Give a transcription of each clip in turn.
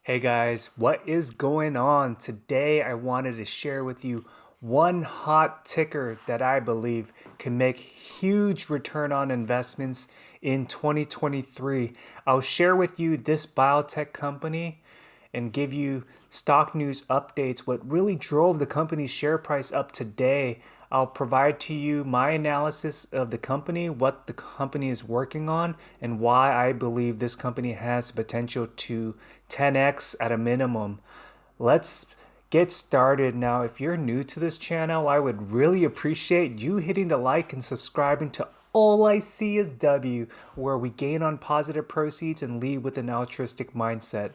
Hey guys, what is going on? Today I wanted to share with you one hot ticker that I believe can make huge return on investments in 2023. I'll share with you this biotech company and give you stock news updates, what really drove the company's share price up today. I'll provide to you my analysis of the company, what the company is working on, and why I believe this company has the potential to 10x at a minimum. Let's get started. Now, if you're new to this channel, I would really appreciate you hitting the like and subscribing to All I See Is W, where we gain on positive proceeds and lead with an altruistic mindset.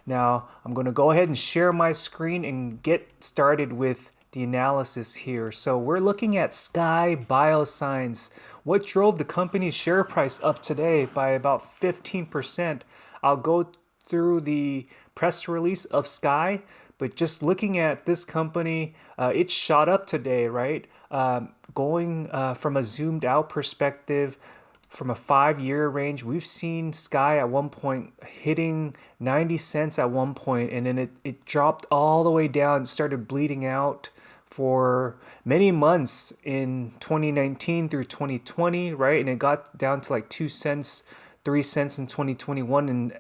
Now, I'm going to go ahead and share my screen and get started with the analysis here. So we're looking at Skye Bioscience. What drove the company's share price up today by about 15%? I'll go through the press release of Skye, but just looking at this company, it shot up today, right? Going from a zoomed out perspective, from a 5 year range, we've seen Skye at one point hitting 90 cents at one point, and then it dropped all the way down and started bleeding out for many months in 2019 through 2020, right? And it got down to like 2 cents, 3 cents in 2021, and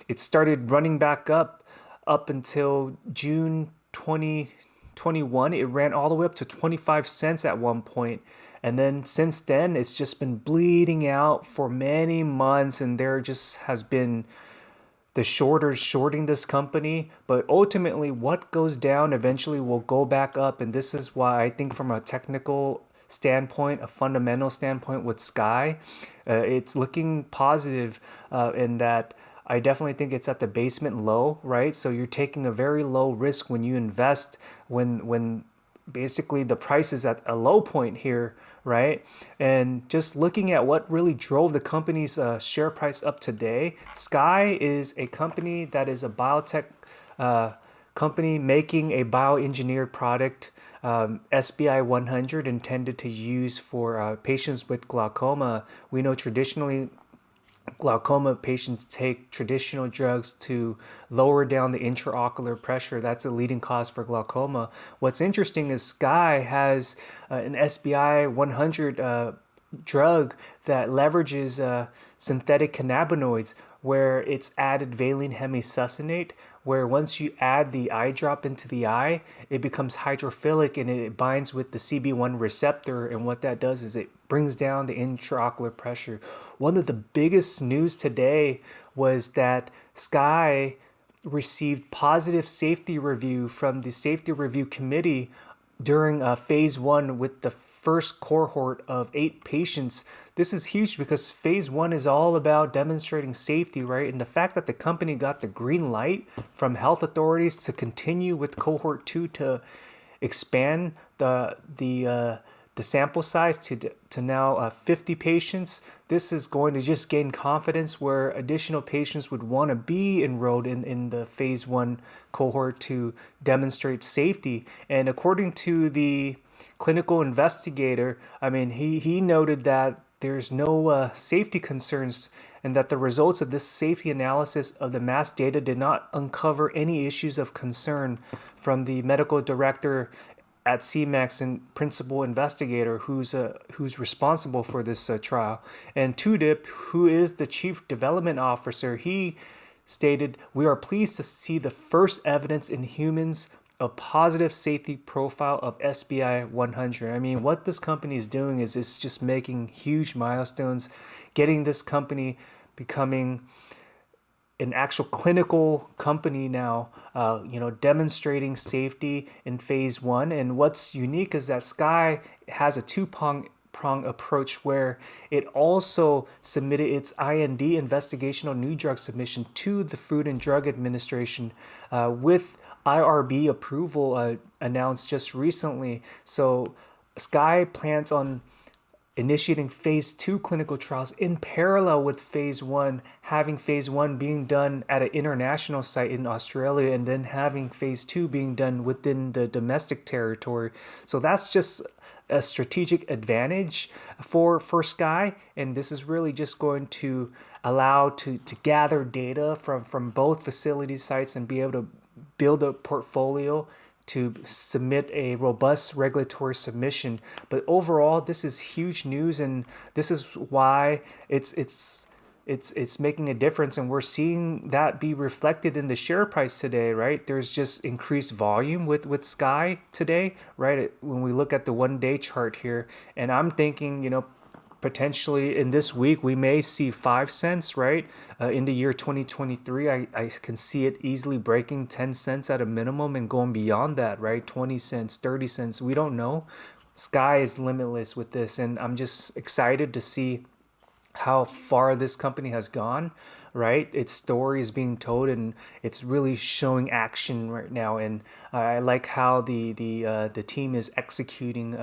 it started running back up until June 2021. It ran all the way up to 25 cents at one point. And then since then, it's just been bleeding out for many months, and there just has been the shorters shorting this company. But ultimately, what goes down eventually will go back up. And this is why I think, from a technical standpoint, a fundamental standpoint with Skye, it's looking positive in that I definitely think it's at the basement low, right? So you're taking a very low risk when you invest, when basically the price is at a low point here, right? And just looking at what really drove the company's share price up today, Skye is a company that is a biotech company making a bioengineered product, SBI 100, intended to use for patients with glaucoma. We know traditionally glaucoma patients take traditional drugs to lower down the intraocular pressure. That's a leading cause for glaucoma. What's interesting is Skye has an SBI 100 drug that leverages synthetic cannabinoids, where it's added valine hemisuccinate, where once you add the eye drop into the eye, it becomes hydrophilic and it binds with the CB1 receptor. And what that does is it brings down the intraocular pressure. One of the biggest news today was that Skye received positive safety review from the safety review committee during phase one with the first cohort of 8 patients. This is huge because phase one is all about demonstrating safety, right? And the fact that the company got the green light from health authorities to continue with cohort two to expand the sample size to now 50 patients. This is going to just gain confidence where additional patients would want to be enrolled in the phase one cohort to demonstrate safety. And according to the clinical investigator, I mean, he noted that there's no safety concerns, and that the results of this safety analysis of the mass data did not uncover any issues of concern from the medical director at CMAX and principal investigator who's responsible for this trial. And Tudip, who is the chief development officer, he stated, "We are pleased to see the first evidence in humans of positive safety profile of SBI 100." I mean, what this company is doing is it's just making huge milestones, getting this company becoming an actual clinical company now, demonstrating safety in phase one. And what's unique is that Skye has a two-prong approach, where it also submitted its IND, investigational new drug submission, to the Food and Drug Administration with IRB approval announced just recently. So Skye plans on initiating phase two clinical trials in parallel with phase one, having phase one being done at an international site in Australia, and then having phase two being done within the domestic territory. So that's just a strategic advantage for Skye, and this is really just going to allow to gather data from both facility sites and be able to build a portfolio to submit a robust regulatory submission. But overall, this is huge news, and this is why it's making a difference, and we're seeing that be reflected in the share price today, right? There's just increased volume with Skye today, right? When we look at the 1 day chart here, and I'm thinking, potentially in this week we may see 5 cents, right? In the year 2023, I can see it easily breaking 10 cents at a minimum and going beyond that, right? 20 cents, 30 cents, we don't know. Sky is limitless with this, and I'm just excited to see how far this company has gone, right? Its story is being told, and it's really showing action right now. And I like how the team is executing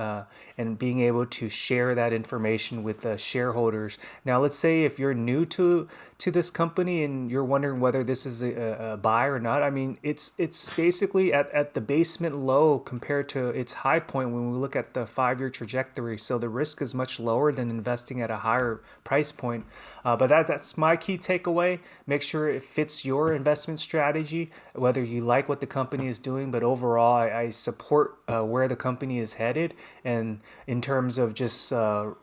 and being able to share that information with the shareholders. Now, let's say if you're new to this company and you're wondering whether this is a buy or not. I mean, it's basically at the basement low compared to its high point when we look at the 5 year trajectory. So the risk is much lower than investing at a higher price point. But that's my key takeaway. Make sure it fits your investment strategy, whether you like what the company is doing. But overall, I support where the company is headed. And in terms of just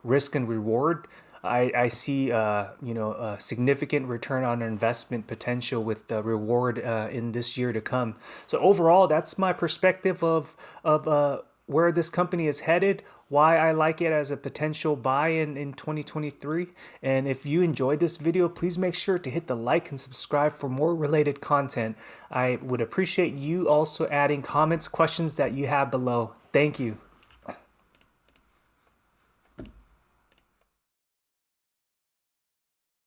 risk and reward, I see a significant return on investment potential with the reward in this year to come. So overall, that's my perspective of where this company is headed, why I like it as a potential buy in 2023. And if you enjoyed this video, please make sure to hit the like and subscribe for more related content. I would appreciate you also adding comments, questions that you have below. Thank you.